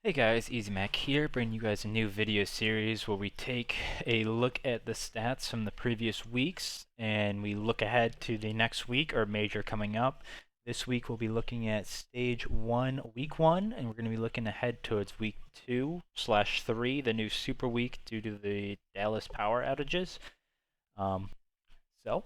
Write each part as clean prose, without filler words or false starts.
Hey guys, EasyMac here, bringing you guys a new video series where we take a look at the stats from the previous weeks and we look ahead to the next week or major coming up. This week we'll be looking at Stage 1, Week 1, and we're going to be looking ahead towards Week 2/3, the new Super Week due to the Dallas power outages. Um, so,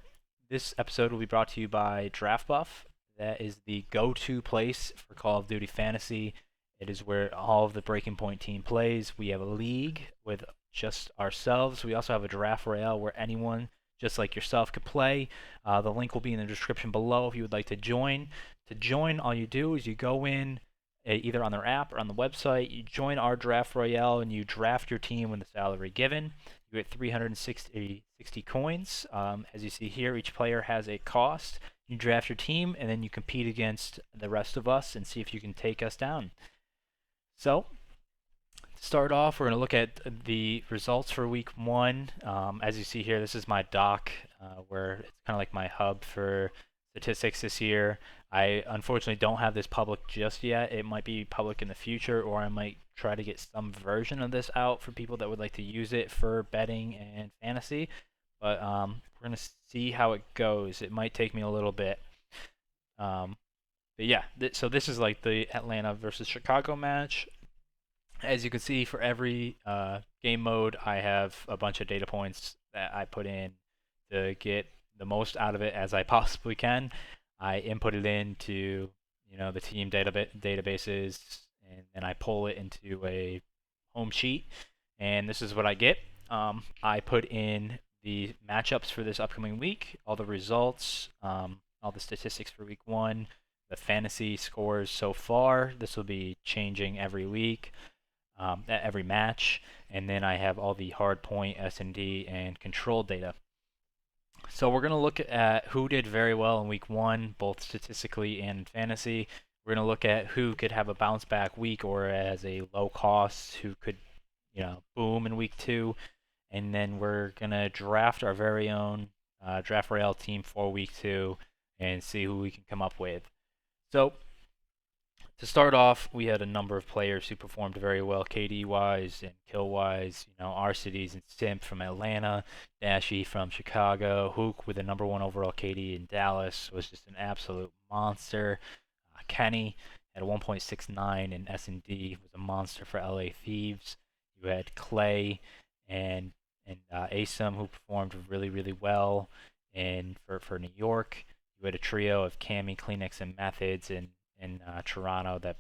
this episode will be brought to you by DraftBuff. That is the go-to place for Call of Duty Fantasy. It is where all of the Breaking Point team plays. We have a league with just ourselves. We also have a draft royale where anyone, just like yourself, could play. The link will be in the description below if you would like to join. To join, all you do is you go in either on their app or on the website. You join our draft royale and you draft your team with the salary given. You get 360 coins. As you see here, each player has a cost. You draft your team and then you compete against the rest of us and see if you can take us down. So, to start off, we're going to look at the results for week 1. As you see here, this is my doc, where it's kind of like my hub for statistics this year. I unfortunately don't have this public just yet. It might be public in the future, or I might try to get some version of this out for people that would like to use it for betting and fantasy. But we're going to see how it goes. It might take me a little bit. But yeah, so this is like the Atlanta versus Chicago match. As you can see, for every game mode, I have a bunch of data points that I put in to get the most out of it as I possibly can. I input it into the team databases, and then I pull it into a home sheet, and this is what I get. I put in the matchups for this upcoming week, all the results, all the statistics for week 1, the fantasy scores so far. This will be changing every week, every match, and then I have all the hard point, S&D, and control data. So we're going to look at who did very well in week 1, both statistically and in fantasy. We're going to look at who could have a bounce back week or as a low cost, who could, boom in week 2, and then we're going to draft our very own draft royale team for week 2 and see who we can come up with. So, to start off, we had a number of players who performed very well KD-wise and kill-wise. Arcides and Simp from Atlanta, Dashy from Chicago, Hook with the number 1 overall KD in Dallas was just an absolute monster. Kenny had a 1.69 in S&D, was a monster for LA Thieves. You had Clay and Asum, who performed really, really well for New York. You had a trio of Cammy, Kleenex, and Methods in Toronto that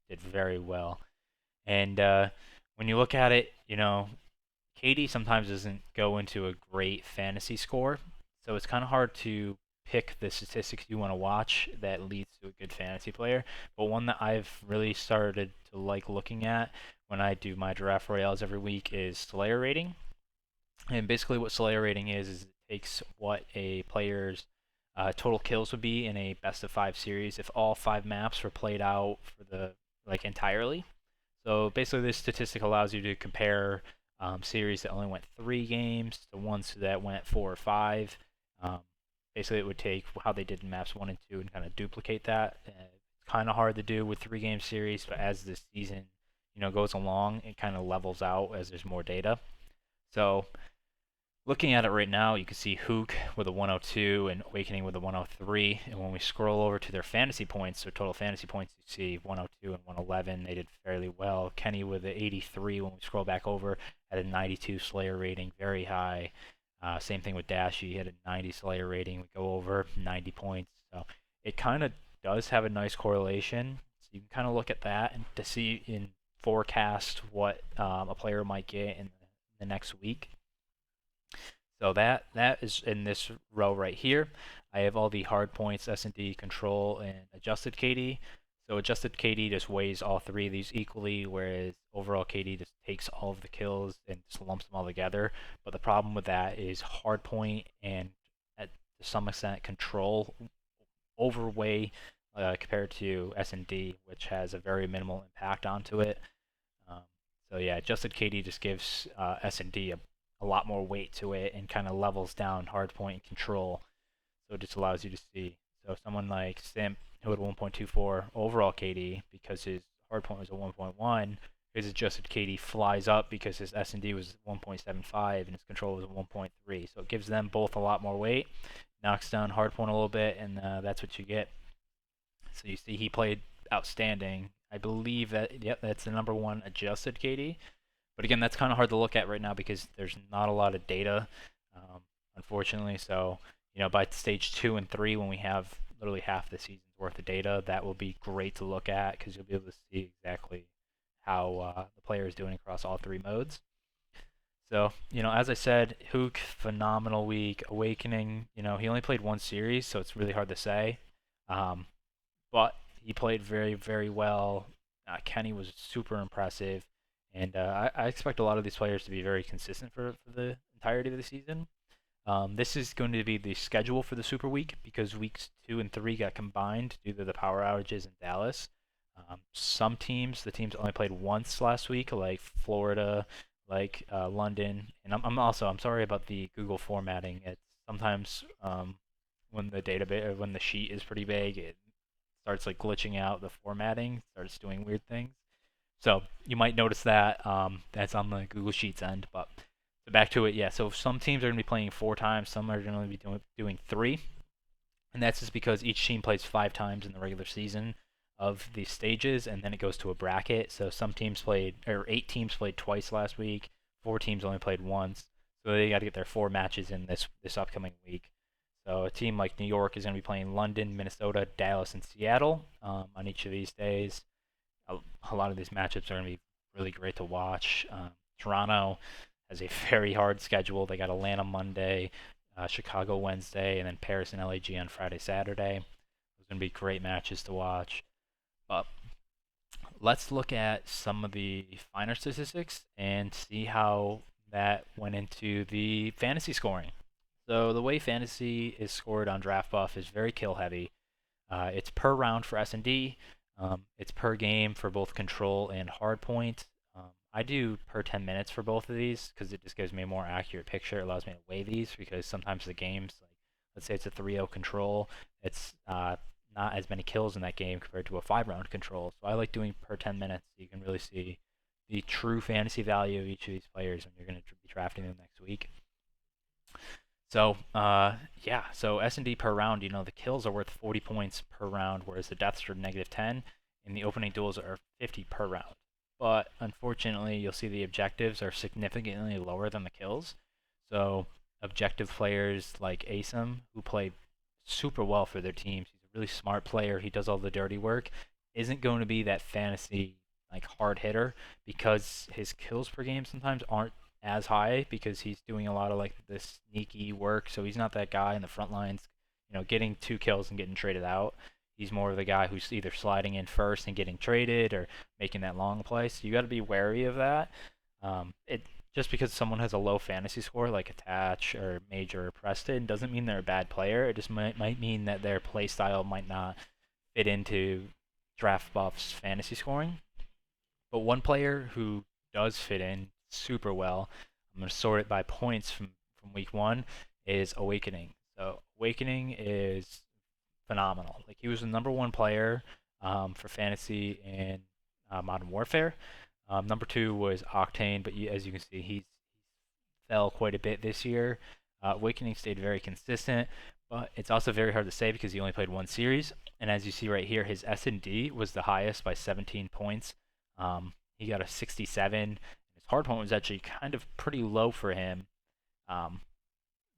did very well. And when you look at it, KD sometimes doesn't go into a great fantasy score, so it's kind of hard to pick the statistics you want to watch that leads to a good fantasy player. But one that I've really started to like looking at when I do my draft royales every week is Slayer rating. And basically, what Slayer rating is it takes what a player's total kills would be in a best of 5 series if all 5 maps were played out for the entirely. So basically, this statistic allows you to compare series that only went 3 games to ones that went 4 or 5. Basically, it would take how they did in maps 1 and 2 and kind of duplicate that. It's kind of hard to do with 3-game series, but as the season goes along, it kind of levels out as there's more data. So looking at it right now, you can see Hook with a 102 and Awakening with a 103. And when we scroll over to their fantasy points, their total fantasy points, you see 102 and 111. They did fairly well. Kenny with an 83 when we scroll back over had a 92 Slayer rating, very high. Same thing with Dashy. He had a 90 Slayer rating. We go over 90 points. So it kind of does have a nice correlation. So you can kind of look at that and to see in forecast what a player might get in the next week. So that is in this row right here. I have all the hard points, S&D, control, and adjusted KD. So adjusted KD just weighs all 3 of these equally, whereas overall KD just takes all of the kills and just lumps them all together. But the problem with that is hard point and to some extent control overweigh compared to S&D, which has a very minimal impact onto it. So yeah, adjusted KD just gives S&D a lot more weight to it and kind of levels down hardpoint and control. So it just allows you to see. So someone like Simp, who had 1.24 overall KD because his hardpoint was a 1.1, his adjusted KD flies up because his S&D was 1.75 and his control was 1.3. So it gives them both a lot more weight, knocks down hardpoint a little bit, and that's what you get. So you see he played outstanding. I believe that, yep, that's the #1 adjusted KD. But again, that's kind of hard to look at right now because there's not a lot of data, unfortunately. So, by stage 2 and 3, when we have literally half the season's worth of data, that will be great to look at because you'll be able to see exactly how the player is doing across all 3 modes. So, as I said, Hook, phenomenal week. Awakening, he only played 1 series, so it's really hard to say. But he played very, very well. Kenny was super impressive. And I expect a lot of these players to be very consistent for the entirety of the season. This is going to be the schedule for the Super Week because weeks 2 and 3 got combined due to the power outages in Dallas. Some teams, the teams only played once last week, like Florida, like London. And I'm sorry about the Google formatting. It's sometimes when the database, when the sheet is pretty big, it starts like glitching out the formatting, starts doing weird things. So you might notice that that's on the Google Sheets end. But so back to it, yeah. So some teams are going to be playing 4 times, some are going to be doing 3, and that's just because each team plays 5 times in the regular season of these stages, and then it goes to a bracket. So some teams played, or 8 teams played twice last week, 4 teams only played once, so they got to get their 4 matches in this upcoming week. So a team like New York is going to be playing London, Minnesota, Dallas, and Seattle on each of these days. A lot of these matchups are going to be really great to watch. Toronto has a very hard schedule. They got Atlanta Monday, Chicago Wednesday, and then Paris and LAG on Friday, Saturday. Those are going to be great matches to watch. But let's look at some of the finer statistics and see how that went into the fantasy scoring. So the way fantasy is scored on DraftBuff is very kill heavy. It's per round for S&D. It's per game for both control and hardpoint. I do per 10 minutes for both of these because it just gives me a more accurate picture. It allows me to weigh these because sometimes the games, like let's say it's a 3-0 control, it's not as many kills in that game compared to a 5-round control. So I like doing per 10 minutes so you can really see the true fantasy value of each of these players when you're going to be drafting them next week. So, yeah, so S&D per round, the kills are worth 40 points per round, whereas the deaths are -10, and the opening duels are 50 per round. But unfortunately, you'll see the objectives are significantly lower than the kills. So, objective players like Asum, who play super well for their teams, he's a really smart player, he does all the dirty work, isn't going to be that fantasy like hard hitter because his kills per game sometimes aren't as high because he's doing a lot of like this sneaky work. So he's not that guy in the front lines, getting 2 kills and getting traded out. He's more of the guy who's either sliding in first and getting traded or making that long play. So you got to be wary of that. It just because someone has a low fantasy score like Attach or Major or Preston doesn't mean they're a bad player. It just might mean that their play style might not fit into DraftBuff's fantasy scoring. But one player who does fit in super well, I'm going to sort it by points from week 1, is Awakening. So Awakening is phenomenal. Like he was the #1 player for fantasy in Modern Warfare. #2 was Octane, but as you can see, he fell quite a bit this year. Awakening stayed very consistent, but it's also very hard to say because he only played 1 series. And as you see right here, his S&D was the highest by 17 points. He got a 67. His hardpoint was actually kind of pretty low for him.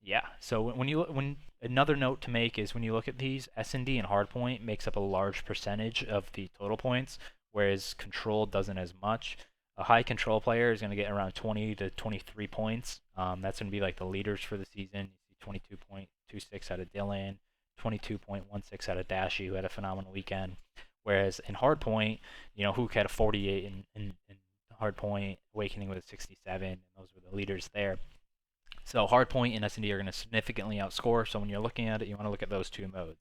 Yeah. So when another note to make is when you look at these, S&D and hardpoint makes up a large percentage of the total points, whereas control doesn't as much. A high control player is going to get around 20 to 23 points. That's going to be like the leaders for the season. You see 22.26 out of Dylan, 22.16 out of Dashy, who had a phenomenal weekend. Whereas in hardpoint, Hook had a 48 in hardpoint, Awakening with a 67, and those were the leaders there. So hardpoint and S&D are going to significantly outscore. So when you're looking at it, you want to look at those 2 modes.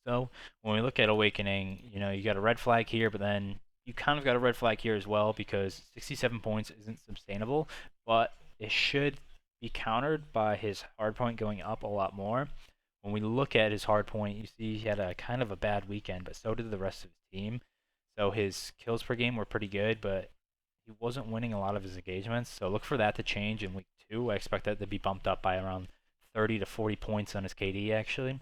So when we look at Awakening, you got a red flag here, but then you kind of got a red flag here as well because 67 points isn't sustainable, but it should be countered by his hardpoint going up a lot more. When we look at his hardpoint, you see he had a kind of a bad weekend, but so did the rest of his team. So his kills per game were pretty good, but he wasn't winning a lot of his engagements. So look for that to change in week 2. I expect that to be bumped up by around 30 to 40 points on his KD actually.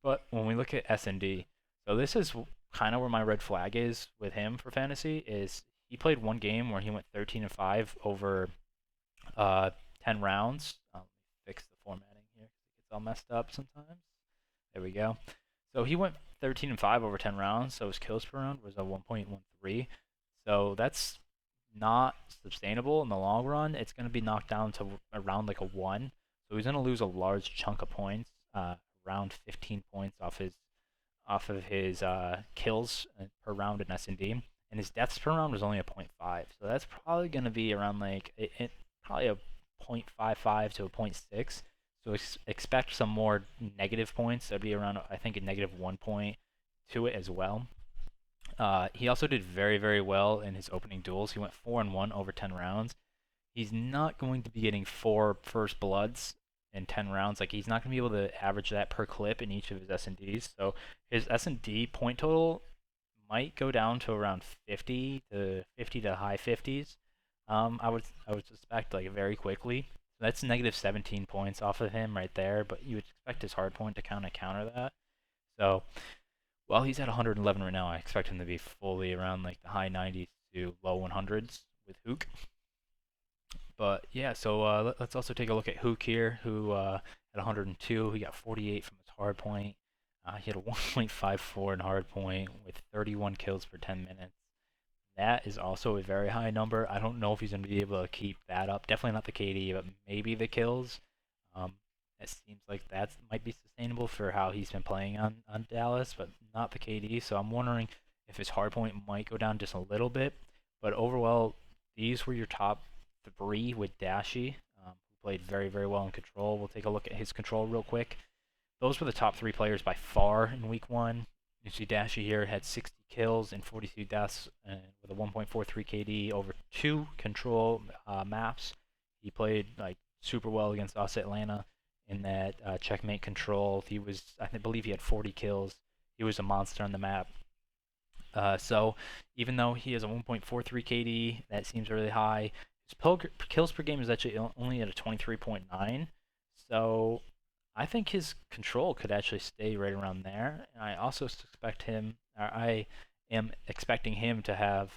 But when we look at S&D, so this is kind of where my red flag is with him for fantasy is he played one game where he went 13 and 5 over uh, 10 rounds. Fix the formatting here because it gets all messed up sometimes. There we go. So he went 13 and 5 over 10 rounds. So his kills per round was a 1.13. So that's not sustainable in the long run. It's going to be knocked down to around like a 1. So he's going to lose a large chunk of points, around 15 points off of his kills per round in S&D. And his deaths per round was only a 0.5. So that's probably going to be around like probably a 0.55 to a 0.6. So expect some more negative points. That'd be around, I think, a negative 1 point to it as well. He also did very, very well in his opening duels. He went 4 and 1 over 10 rounds. He's not going to be getting 4 first bloods in 10 rounds. Like he's not going to be able to average that per clip in each of his S&Ds. So his S&D point total might go down to around 50 to high 50s. I would suspect like very quickly. So that's negative 17 points off of him right there. But you would expect his hard point to kind of counter that. So while he's at 111 right now, I expect him to be fully around like the high 90s to low 100s with Hook. But yeah, so let's also take a look at Hook here, who at 102, he got 48 from his hard point. He had a 1.54 in hard point with 31 kills per 10 minutes. That is also a very high number. I don't know if he's going to be able to keep that up. Definitely not the KD, but maybe the kills. Um, it seems like that might be sustainable for how he's been playing on Dallas, but not the KD. So I'm wondering if his hard point might go down just a little bit. But overall, these were your top 3 with Dashy, who played very, very well in control. We'll take a look at his control real quick. Those were the top 3 players by far in week 1. You see Dashy here had 60 kills and 42 deaths with a 1.43 KD over 2 control maps. He played like super well against us Atlanta in that checkmate control. I believe he had 40 kills. He was a monster on the map. So even though he has a 1.43 KD, that seems really high. His kills per game is actually only at a 23.9. So I think his control could actually stay right around there. And I also expect him, or I am expecting him to have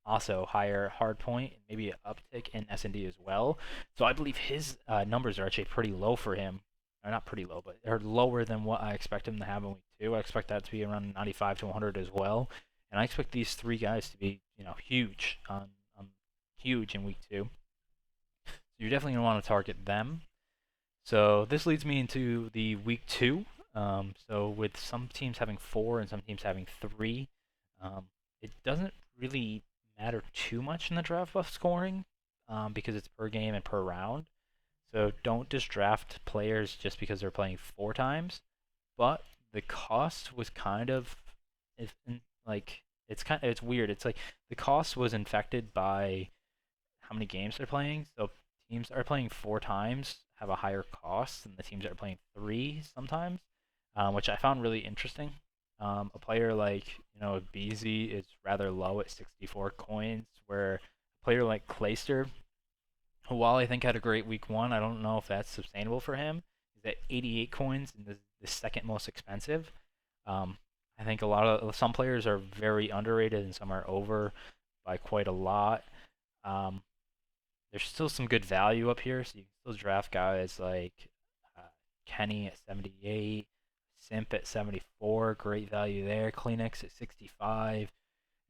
also higher hard point, and maybe an uptick in S&D as well. So I believe his numbers are actually pretty low for him. Or not pretty low, but they're lower than what I expect him to have in week 2. I expect that to be around 95 to 100 as well. And I expect these 3 guys to be, huge huge in week 2. So you're definitely going to want to target them. So this leads me into the week 2. So with some teams having 4 and some teams having 3, it doesn't really matter too much in the draft buff scoring because it's per game and per round. So don't just draft players just because they're playing 4 times. But the cost was kind of it's weird. It's like the cost was infected by how many games they're playing. So teams that are playing 4 times have a higher cost than the teams that are playing 3 sometimes, which I found really interesting. A player like BZ is rather low at 64 coins, where a player like Clayster, who while I think had a great week 1, I don't know if that's sustainable for him. Is at 88 coins and the second most expensive. I think some players are very underrated and some are over by quite a lot. There's still some good value up here, so you can still draft guys like Kenny at 78, Simp at 74, great value there. Kleenex at 65,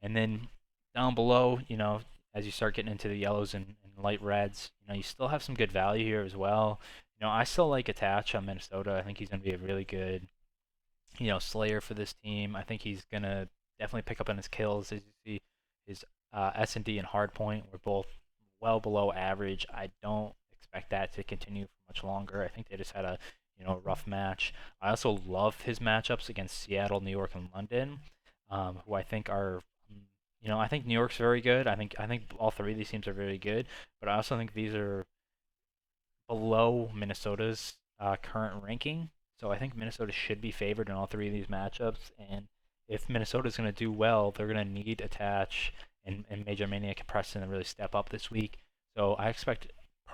and then down below, as you start getting into the yellows and light reds, you still have some good value here as well. I still like Attach on Minnesota. I think he's going to be a really good, slayer for this team. I think he's going to definitely pick up on his kills. As you see, his S&D and hardpoint were both well below average. I don't expect that to continue for much longer. I think they just had a rough match. I also love his matchups against Seattle, New York, and London, who I think are I think New York's very good. I think all 3 of these teams are very good, but I also think these are below Minnesota's current ranking. So I think Minnesota should be favored in all 3 of these matchups, and if Minnesota's going to do well, they're going to need Attach and Major Maniac and Preston to really step up this week. So I expect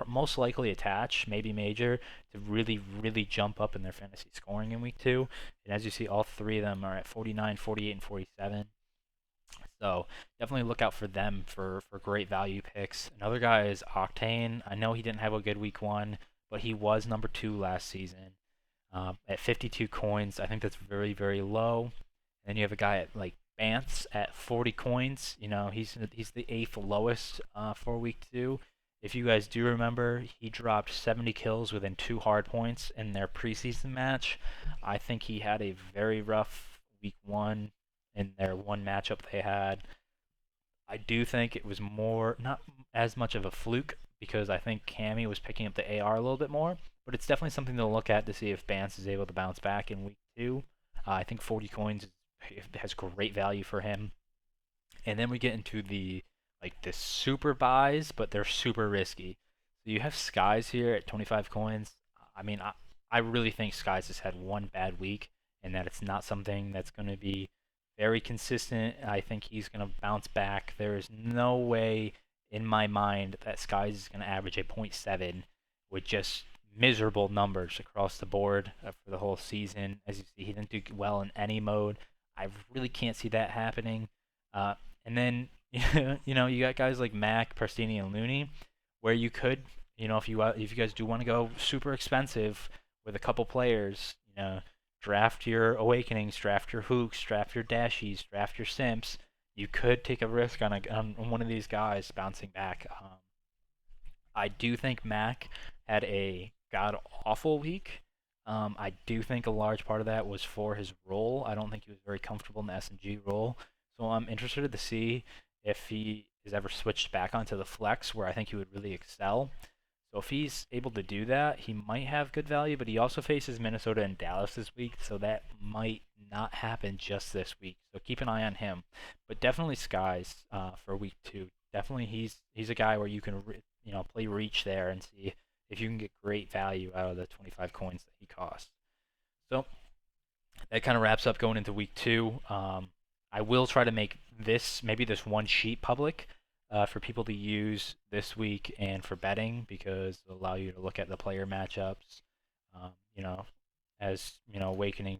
most likely Attach, maybe Major, to really, really jump up in their fantasy scoring in week 2. And as you see, all three of them are at 49, 48, and 47. So definitely look out for them for great value picks. Another guy is Octane. I know he didn't have a good week 1, but he was number 2 last season at 52 coins. I think that's very, very low. And then you have a guy at like Bance at 40 coins. You know, he's the 8th lowest for week 2. If you guys do remember, he dropped 70 kills within 2 hard points in their preseason match. I think he had a very rough week 1 in their one matchup they had. I do think it was not as much of a fluke because I think Cammy was picking up the AR a little bit more, but it's definitely something to look at to see if Bance is able to bounce back in week 2. I think 40 coins has great value for him. And then we get into the super buys, but they're super risky. So you have Skies here at 25 coins. I mean, I really think Skies has had one bad week, and that it's not something that's going to be very consistent. I think he's going to bounce back. There is no way in my mind that Skies is going to average a .7 with just miserable numbers across the board for the whole season. As you see, he didn't do well in any mode. I really can't see that happening. And then you know, you got guys like Mac, Prestini, and Looney, where you could, you know, if you guys do want to go super expensive with a couple players, you know, draft your Awakenings, draft your Hooks, draft your Dashies, draft your Simps. You could take a risk on one of these guys bouncing back. I do think Mac had a god awful week. I do think a large part of that was for his role. I don't think he was very comfortable in the SNG role. So I'm interested to see if he is ever switched back onto the flex, where I think he would really excel. So if he's able to do that, he might have good value, but he also faces Minnesota and Dallas this week, so that might not happen just this week. So keep an eye on him. But definitely Skies for week 2. Definitely he's a guy where you can play reach there and see if you can get great value out of the 25 coins that he costs. So that kind of wraps up going into week 2. I will try to make maybe this one sheet public for people to use this week and for betting, because it'll allow you to look at the player matchups. You know, as you know, Awakening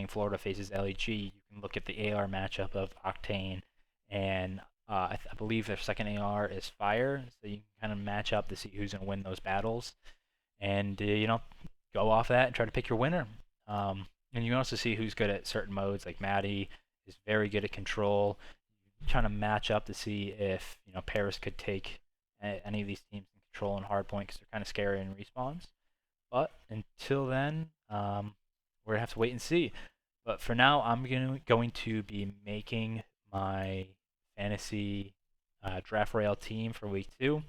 Florida faces LEG. You can look at the AR matchup of Octane, and I believe their second AR is Fire, so you can kind of match up to see who's going to win those battles, and you know, go off that and try to pick your winner. And you can also see who's good at certain modes, like Maddie is very good at control. Trying to match up to see if Paris could take any of these teams in control and hardpoint, because they're kind of scary in respawns. But until then, we're gonna have to wait and see. But for now, I'm going to be making my fantasy draft royale team for week 2.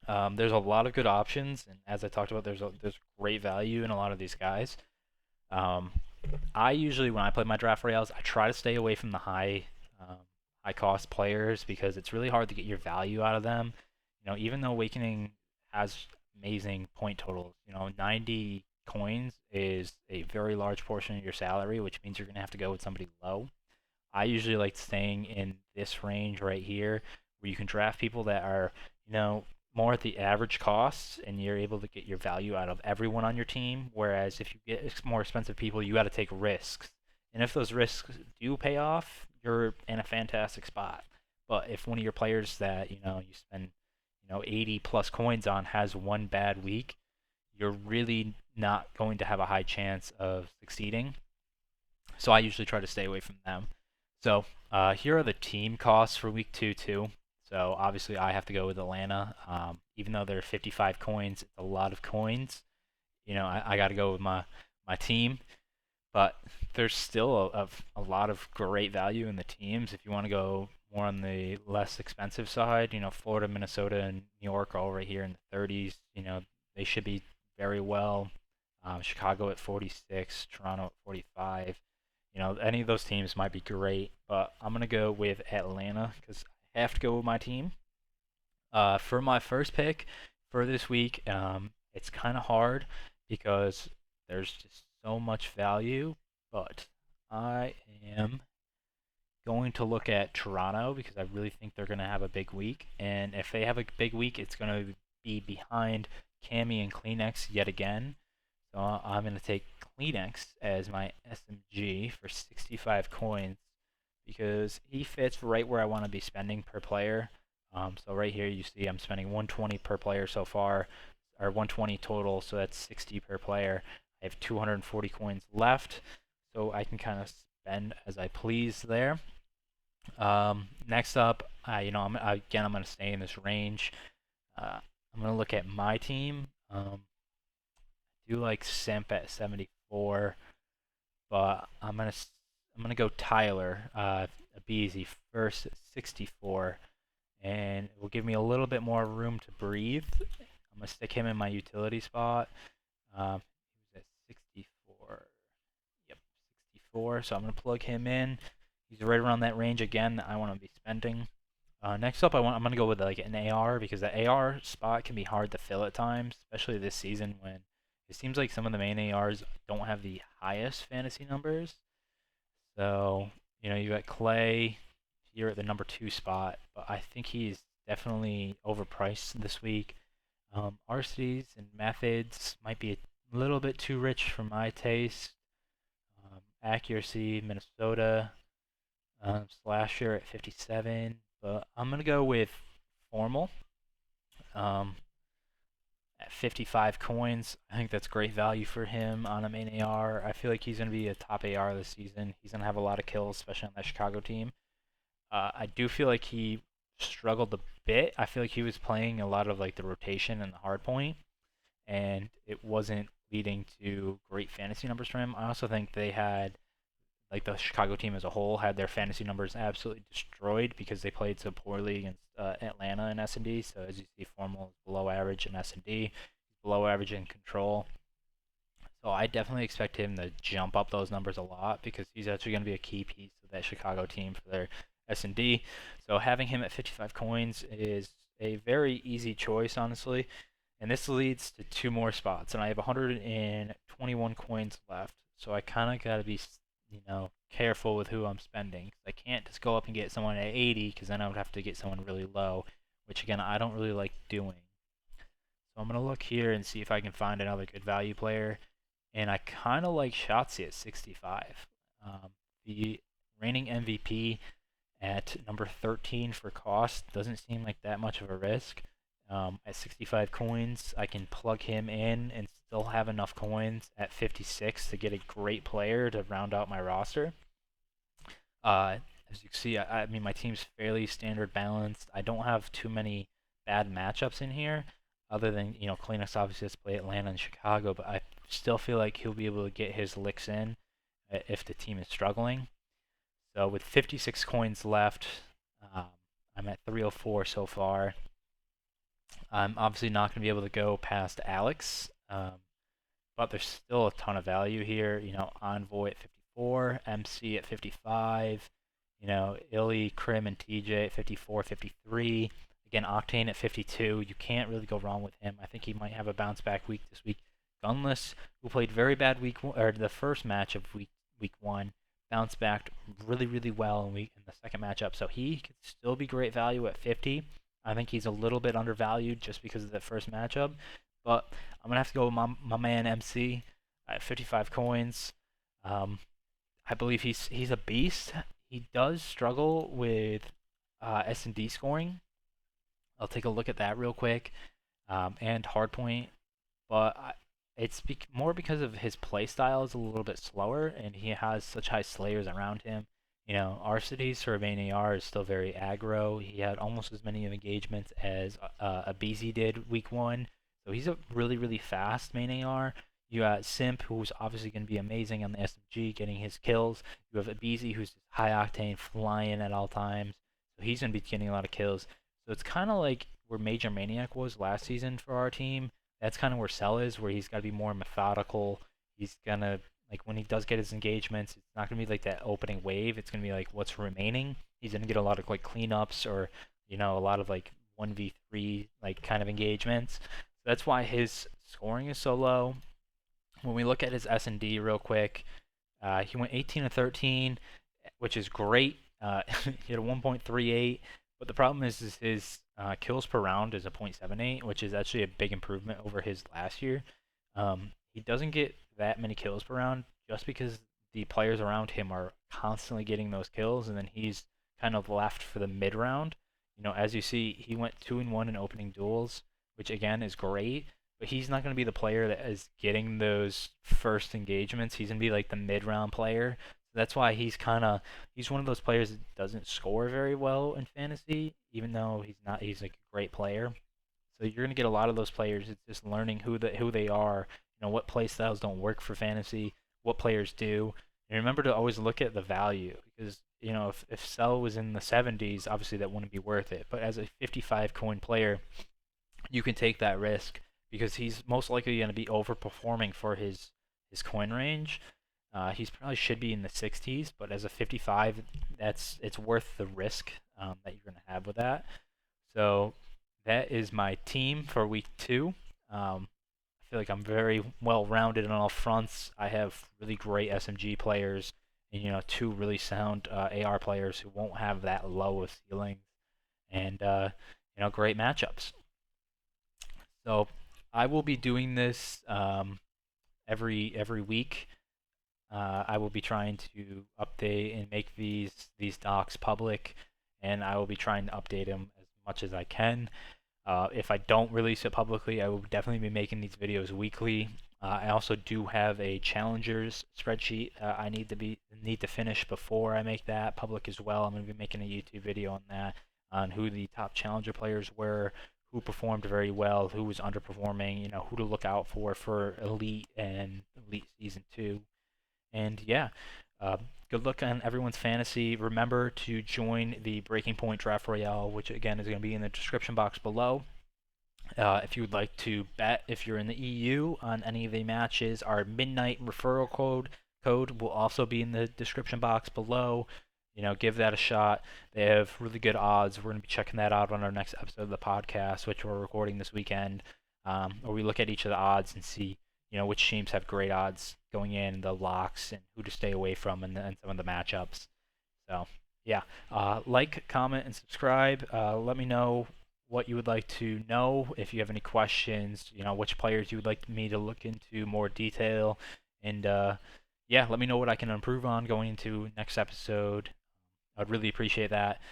There's a lot of good options, and as I talked about, there's great value in a lot of these guys. I usually, when I play my draft royales, I try to stay away from the high cost players, because it's really hard to get your value out of them. You know, even though Awakening has amazing point totals, 90 coins is a very large portion of your salary, which means you're gonna have to go with somebody low. I usually like staying in this range right here, where you can draft people that are, more at the average cost, and you're able to get your value out of everyone on your team. Whereas if you get more expensive people, you got to take risks. And if those risks do pay off, you're in a fantastic spot. But if one of your players that you spend 80 plus coins on has one bad week, you're really not going to have a high chance of succeeding. So I usually try to stay away from them. So here are the team costs for week 2 too. So obviously I have to go with Atlanta. Even though they're 55 coins, it's a lot of coins. I got to go with my team. But there's still a lot of great value in the teams. If you want to go more on the less expensive side, Florida, Minnesota, and New York are all right here in the 30s. They should be very well. Chicago at 46, Toronto at 45. Any of those teams might be great, but I'm going to go with Atlanta because I have to go with my team. For my first pick for this week, it's kind of hard because there's just so much value, but I am going to look at Toronto because I really think they're going to have a big week. And if they have a big week, it's going to be behind Cammy and Kleenex yet again. So I'm going to take Kleenex as my SMG for 65 coins because he fits right where I want to be spending per player. So right here you see I'm spending 120 per player so far, or 120 total, so that's 60 per player. I have 240 coins left, so I can kind of spend as I please there. Next up, I'm going to stay in this range. I'm going to look at my team. I do like Simp at 74, but I'm gonna go Tyler, Abeezy first at 64, and it will give me a little bit more room to breathe. I'm gonna stick him in my utility spot. He was at 64. Yep, 64. So I'm gonna plug him in. He's right around that range again that I want to be spending. Next up, I'm gonna go with like an AR because the AR spot can be hard to fill at times, especially this season when it seems like some of the main ARs don't have the highest fantasy numbers. So you got Clay here at the number 2 spot, but I think he's definitely overpriced this week. RCs and methods might be a little bit too rich for my taste. Accuracy, Minnesota. Slasher at 57, but I'm gonna go with Formal um, at 55 coins. I think that's great value for him on a main AR. I feel like he's gonna be a top AR this season. He's gonna have a lot of kills, especially on that Chicago team. I do feel like he struggled a bit. I feel like he was playing a lot of like the rotation and the hard point, and it wasn't leading to great fantasy numbers for him. I also think they had like the Chicago team as a whole had their fantasy numbers absolutely destroyed because they played so poorly against Atlanta in S&D. So as you see, Formal is below average in S&D, below average in control. So I definitely expect him to jump up those numbers a lot because he's actually going to be a key piece of that Chicago team for their S&D. So having him at 55 coins is a very easy choice, honestly. And this leads to 2 more spots, and I have 121 coins left. So I kind of got to be careful with who I'm spending. I can't just go up and get someone at 80 because then I would have to get someone really low, which again I don't really like doing. So I'm gonna look here and see if I can find another good value player, and I kind of like Shotzi at 65. The reigning MVP at number 13 for cost doesn't seem like that much of a risk. At 65 coins, I can plug him in and still have enough coins at 56 to get a great player to round out my roster. As you can see, I mean, my team's fairly standard balanced. I don't have too many bad matchups in here, other than, Kleenex obviously has to play Atlanta and Chicago, but I still feel like he'll be able to get his licks in if the team is struggling. So with 56 coins left, um, I'm at 304 so far. I'm obviously not going to be able to go past Alex, but there's still a ton of value here. Envoy at 54, MC at 55, Illy, Crim, and TJ at 54, 53. Again, Octane at 52. You can't really go wrong with him. I think he might have a bounce back week this week. Gunless, who played very bad or the first match of week 1, bounced back really, really well in the second matchup. So he could still be great value at 50. I think he's a little bit undervalued just because of the first matchup. But I'm going to have to go with my man MC at 55 coins. I believe he's a beast. He does struggle with S&D scoring. I'll take a look at that real quick. And hardpoint. But it's more because of his play style is a little bit slower, and he has such high slayers around him. Arcides for main AR is still very aggro. He had almost as many engagements as Abeezy did week 1. So he's a really, really fast main AR. You got Simp, who's obviously going to be amazing on the SMG, getting his kills. You have Abeezy, who's high octane, flying at all times. So he's going to be getting a lot of kills. So it's kind of like where Major Maniac was last season for our team. That's kind of where Cell is, where he's got to be more methodical. He's going to, like, when he does get his engagements, it's not going to be like that opening wave. It's going to be like what's remaining. He's going to get a lot of, like, cleanups or, a lot of, like, 1v3, like, kind of engagements. So that's why his scoring is so low. When we look at his S&D real quick, He went 18 to 13, which is great. He had a 1.38, but the problem is his kills per round is a 0.78, which is actually a big improvement over his last year. He doesn't get that many kills per round just because the players around him are constantly getting those kills, and then he's kind of left for the mid round. As you see, he went 2-1 in opening duels, which again is great, but he's not going to be the player that is getting those first engagements. He's going to be like the mid round player. That's why he's one of those players that doesn't score very well in fantasy, even though he's like a great player. So you're going to get a lot of those players. It's just learning who they are, what play styles don't work for fantasy, what players do. And remember to always look at the value because if Cell was in the 70s, obviously that wouldn't be worth it. But as a 55 coin player, you can take that risk because he's most likely going to be overperforming for his coin range. He's probably should be in the 60s, but as a 55, it's worth the risk that you're going to have with that. So that is my team for week 2. I feel like I'm very well rounded on all fronts. I have really great SMG players and 2 really sound AR players who won't have that low of ceilings and great matchups. So I will be doing this every week. I will be trying to update and make these docs public, and I will be trying to update them as much as I can. If I don't release it publicly, I will definitely be making these videos weekly. I also do have a challengers spreadsheet I need to finish before I make that public as well. I'm going to be making a YouTube video on that, on who the top challenger players were, who performed very well, who was underperforming, who to look out for Elite and Elite Season 2. And yeah, good luck on everyone's fantasy. Remember to join the Breaking Point Draft Royale, which again is going to be in the description box below. If you would like to bet if you're in the EU on any of the matches, our midnight referral code will also be in the description box below. Give that a shot. They have really good odds. We're going to be checking that out on our next episode of the podcast, which we're recording this weekend, where we look at each of the odds and see which teams have great odds going in, the locks, and who to stay away from, and some of the matchups. So, yeah, like, comment, and subscribe. Let me know what you would like to know. If you have any questions, which players you would like me to look into more detail. And, yeah, let me know what I can improve on going into next episode. I'd really appreciate that.